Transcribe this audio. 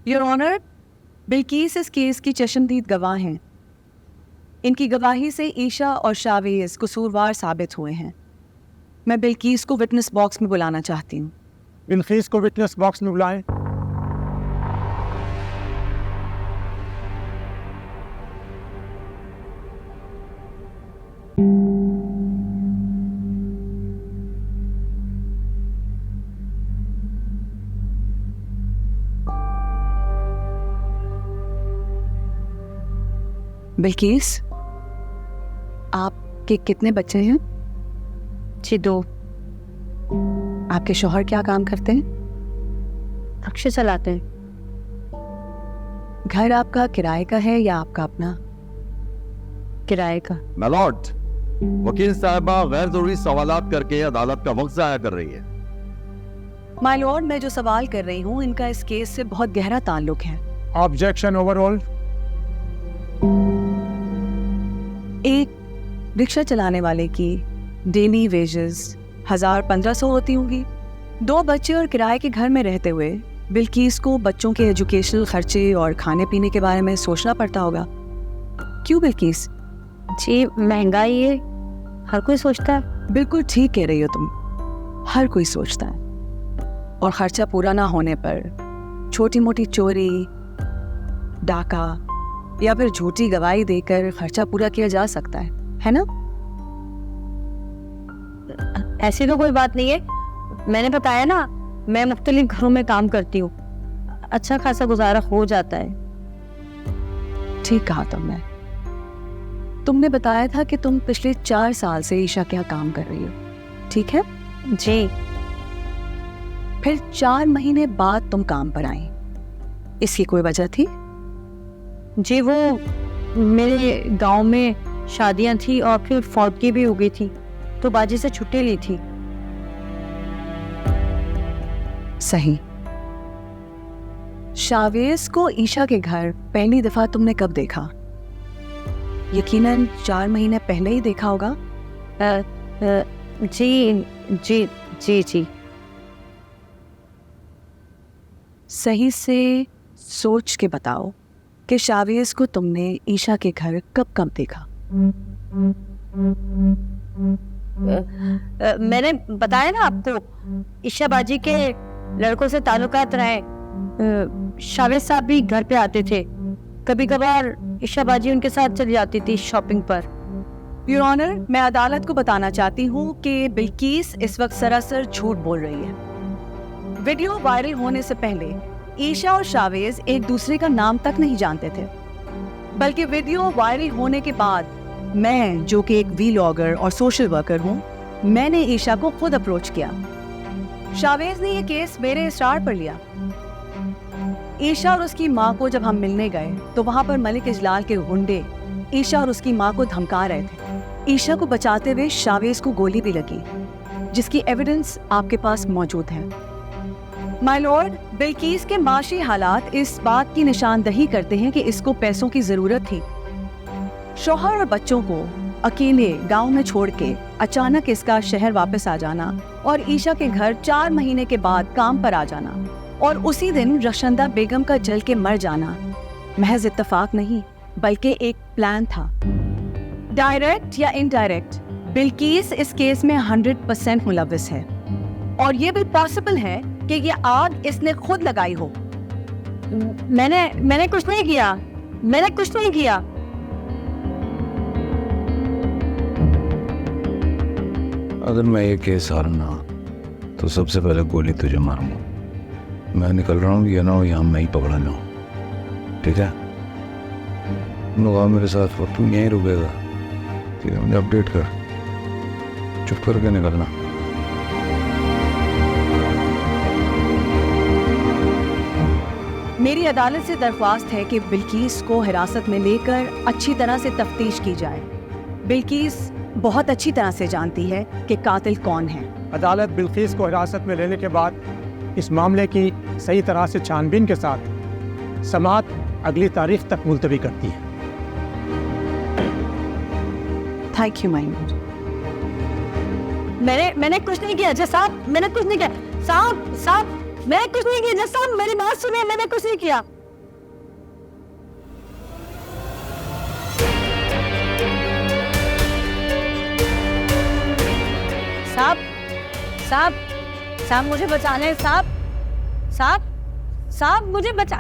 Your honour, Bilkis इस case की चश्मदीद गवाह हैं। इनकी गवाही से ईशा और शावेज कसूरवार साबित हुए हैं। मैं बिल्किस को विटनेस बॉक्स में बुलाना चाहती हूँ। बिल्किस को विटनेस बॉक्स में बुलाएं। बिल्किस, आपके कितने बच्चे हैं? जी 2। आपके शौहर क्या काम करते हैं? रिक्शा चलाते हैं। घर आपका किराए का है या आपका अपना? किराए का। माय वकील साहबा गैर जरूरी सवालात करके अदालत का वक्त जाया कर रही है। माय लॉर्ड, मैं जो सवाल कर रही हूँ इनका इस केस से बहुत गहरा ताल्लुक है। Objection overall. एक रिक्शा चलाने वाले की डेली वेजेस 1000-1500 होती होंगी। 2 बच्चे और किराए के घर में रहते हुए बिल्किस को बच्चों के एजुकेशनल खर्चे और खाने पीने के बारे में सोचना पड़ता होगा। क्यों बिल्किस? जी महंगाई है, हर कोई सोचता है। बिल्कुल ठीक कह रही हो तुम, हर कोई सोचता है। और खर्चा पूरा ना होने पर छोटी मोटी चोरी, डाका या फिर झूठी गवाही देकर खर्चा पूरा किया जा सकता है ना? ऐसी तो कोई बात नहीं है। मैंने बताया ना, मैं मुख्तलिफ घरों में काम करती हूँ, अच्छा खासा गुजारा हो जाता है। ठीक कहा तुमने। तुमने बताया था कि तुम पिछले 4 साल से ईशा क्या काम कर रही हो, ठीक है? जी। फिर 4 महीने बाद तुम काम पर आई, इसकी कोई वजह थी? जी वो मेरे गांव में शादियां थी और फिर फौतगी भी हो गई थी, तो बाजी से छुट्टी ली थी। सही। शावेज को ईशा के घर पहली दफा तुमने कब देखा? यकीनन 4 महीने पहले ही देखा होगा। जी जी जी जी। सही से सोच के बताओ कि शावेज को तुमने ईशा के घर कब देखा? मैंने बताया ना आपको, ईशा बाजी के लड़कों से ताल्लुकात रहे। शावेज साहब भी घर पे आते थे, कभी कभार ईशा बाजी उनके साथ चली जाती थी शॉपिंग पर। योर ऑनर, मैं अदालत को बताना चाहती हूँ कि बिल्किस इस वक्त सरासर झूठ बोल रही है। वीडियो वायरल होने से पहले ईशा और शावेज एक दूसरे का नाम तक नहीं जानते थे, बल्कि वीडियो वायरल होने के बाद मैं, जो कि एक व्लॉगर और सोशल वर्कर हूँ, मैंने ईशा को खुद अप्रोच किया। शावेज ने ये केस मेरे इसरार पर लिया। ईशा और उसकी माँ को जब हम मिलने गए तो वहाँ पर मलिक इजलाल के गुंडे ईशा और उसकी माँ को धमका रहे थे। ईशा को बचाते हुए शावेज को गोली भी लगी, जिसकी एविडेंस आपके पास मौजूद है। माय लॉर्ड, बिल्किस के माशी हालात इस बात की निशानदही करते हैं कि इसको पैसों की जरूरत थी। शौहर और बच्चों को अकेले गांव में छोड़ के अचानक इसका शहर वापस आ जाना और ईशा के घर 4 महीने के बाद काम पर आ जाना और उसी दिन रशंदा बेगम का जल के मर जाना महज इत्तेफाक नहीं, बल्कि एक प्लान था। डायरेक्ट या इनडायरेक्ट, बिल्किस इस केस में 100% मुलव्विस है और ये भी पॉसिबल है कि ये आग इसने खुद लगाई हो। मैंने कुछ नहीं किया, मैंने कुछ नहीं किया। अगर मैं ये केस हारना तो सबसे पहले गोली तुझे मारूंगा। मैं निकल रहा हूँ, ये ना हो यहाँ मैं ही पकड़ा जाऊँ, ठीक है? लोग आओ मेरे साथ और तू यहीं रुकेगा, ठीक है? मुझे अपडेट कर, चुप करके निकलना। मेरी अदालत से दरख्वास्त है कि बिल्किस को हिरासत में लेकर अच्छी तरह से तफ्तीश की जाए। बिल्किस बहुत अच्छी तरह से जानती है कि कातिल कौन है। अदालत बिल्किस को हिरासत में लेने के बाद इस मामले की सही तरह से छानबीन के साथ समाअत अगली तारीख तक मुलतवी करती है। Thank you my Lord. मैंने कुछ नहीं किया जज साहब, मैंने कुछ नहीं किया। साहब मैंने कुछ नहीं किया जज साहब, मेरी बात सुनिए, मैंने कुछ नहीं किया। साहब, साहब मुझे बचा लें, साहब, साहब, साहब मुझे बचा।